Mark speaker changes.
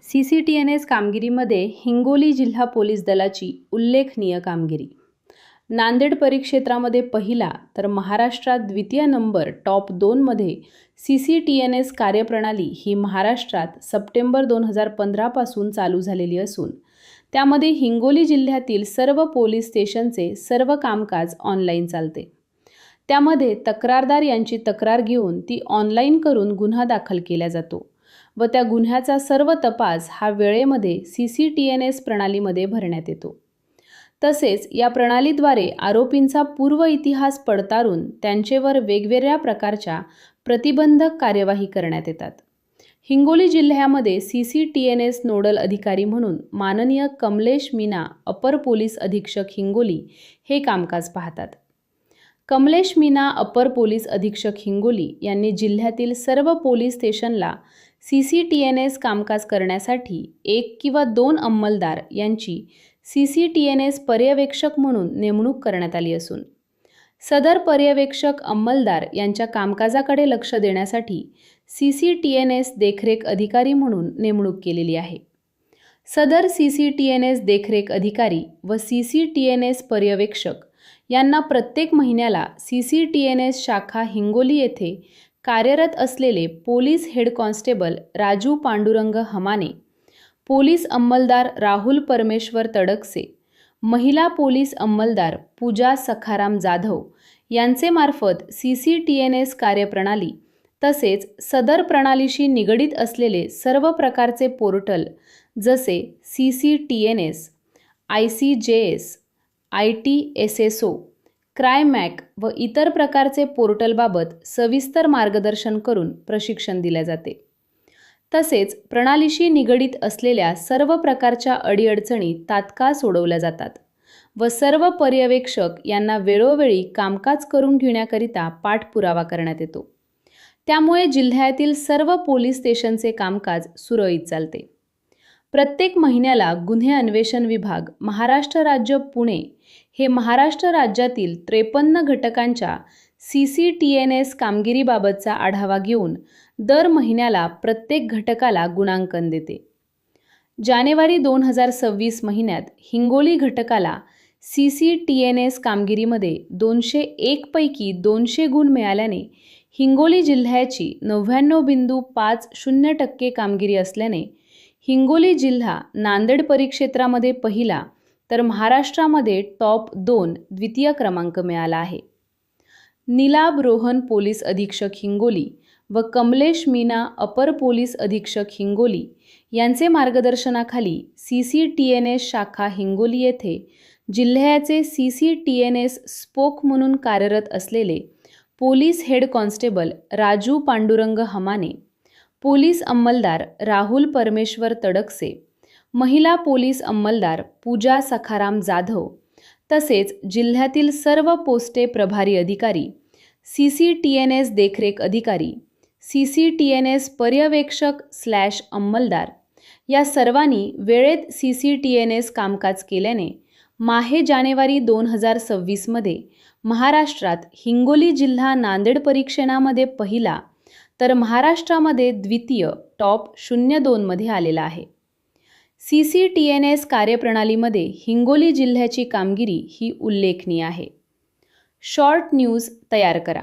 Speaker 1: CCTNS कामगिरीमध्ये हिंगोली जिल्हा police दलाची उल्लेखनीय कामगिरी। नांदेड परिक्षेत्रामध्ये पहिला तर महाराष्ट्रात द्वितीय नंबर टॉप 2 मध्ये CCTNS कार्यप्रणाली ही महाराष्ट्रात सप्टेंबर 2015 पासून चालू झालेली असून त्यामध्ये हिंगोली जिल्ह्यातील सर्व पोलीस स्टेशनचे सर्व कामकाज ऑनलाईन चालते। त्यामध्ये तक्रारदार यांची तक्रार घेऊन ती ऑनलाईन करून गुन्हा दाखल केला जातो व त्या गुन्ह्याचा सर्व तपास हा वेळेमध्ये CCTNS प्रणालीमध्ये भरण्यात येतो। तसेच या प्रणालीद्वारे आरोपींचा पूर्व इतिहास पडताळून त्यांचेवर वेगवेगळ्या प्रकारच्या प्रतिबंधक कार्यवाही करण्यात येतात। हिंगोली जिल्ह्यामध्ये CCTNS नोडल अधिकारी म्हणून माननीय कमलेश मीना अपर पोलीस अधीक्षक हिंगोली हे कामकाज पाहतात। कमलेश मीना अपर पोलीस अधीक्षक हिंगोली यांनी जिल्ह्यातील सर्व पोलीस स्टेशनला CCTNS कामकाज करण्यासाठी 1 किंवा 2 अंमलदार यांची CCTNS पर्यवेक्षक म्हणून नेमणूक करण्यात आली असून सदर पर्यवेक्षक अंमलदार यांच्या कामकाजाकडे लक्ष देण्यासाठी CCTNS देखरेख अधिकारी म्हणून नेमणूक केलेली आहे। सदर CCTNS देखरेख अधिकारी व CCTNS पर्यवेक्षक यांना प्रत्येक महिन्याला CCTNS शाखा हिंगोली येथे कार्यरत असलेले police head constable Raju Pandurang Hamane, police अंमलदार राहुल परमेश्वर तडकसे, महिला पोलीस अंमलदार पूजा सखाराम जाधव यांचे मार्फत CCTNS कार्यप्रणाली तसेच सदर प्रणालीशी निगडित असलेले सर्व प्रकारचे पोर्टल जसे CCTNS, ICJS, ITSSO, क्रायमॅक व इतर प्रकारचे पोर्टलबाबत सविस्तर मार्गदर्शन करून प्रशिक्षण दिले जाते। तसेच प्रणालीशी निगडित असलेल्या सर्व प्रकारच्या अडीअडचणी तात्काळ सोडवल्या जातात व सर्व पर्यवेक्षक यांना वेळोवेळी कामकाज करून घेण्याकरिता पाठपुरावा करण्यात येतो। त्यामुळे जिल्ह्यातील सर्व पोलीस स्टेशनचे कामकाज सुरळीत चालते। प्रत्येक महिन्याला गुन्हे अन्वेषण विभाग महाराष्ट्र राज्य पुणे हे महाराष्ट्र राज्यातील 53 घटकांच्या CCTNS कामगिरीबाबतचा आढावा घेऊन दर महिन्याला प्रत्येक घटकाला गुणांकन देते। जानेवारी 2026 महिन्यात हिंगोली घटकाला CCTNS कामगिरीमध्ये 201 पैकी 200 गुण मिळाल्याने हिंगोली जिल्ह्याची 99.50% कामगिरी असल्याने हिंगोली जिल्हा नांदेड परिक्षेत्रामध्ये पहिला तर महाराष्ट्रामध्ये टॉप 2 द्वितीय क्रमांक मिळाला आहे। नीलाभ रोहन पोलीस अधीक्षक हिंगोली व कमलेश मीना अपर पोलीस अधीक्षक हिंगोली यांचे मार्गदर्शनाखाली CCTNS शाखा हिंगोली येथे जिल्ह्याचे CCTNS स्पोक म्हणून कार्यरत असलेले police head constable Raju Pandurang Hamane, police अंमलदार राहुल परमेश्वर तडकसे, महिला पोलीस अंमलदार पूजा सखाराम जाधव तसेच जिल्ह्यातील सर्व पोस्टे प्रभारी अधिकारी, CCTNS देखरेख अधिकारी, CCTNS पर्यवेक्षक / अंमलदार या सर्वांनी वेळेत CCTNS कामकाज केल्याने माहे जानेवारी 2026 मध्ये महाराष्ट्रात हिंगोली जिल्हा नांदेड परिक्षेत्रामध्ये पहिला तर महाराष्ट्रामध्ये द्वितीय टॉप 02 मध्ये आलेला आहे। CCTNS कार्यप्रणालीमध्ये हिंगोली जिल्ह्याची कामगिरी ही उल्लेखनीय आहे। शॉर्ट न्यूज तयार करा।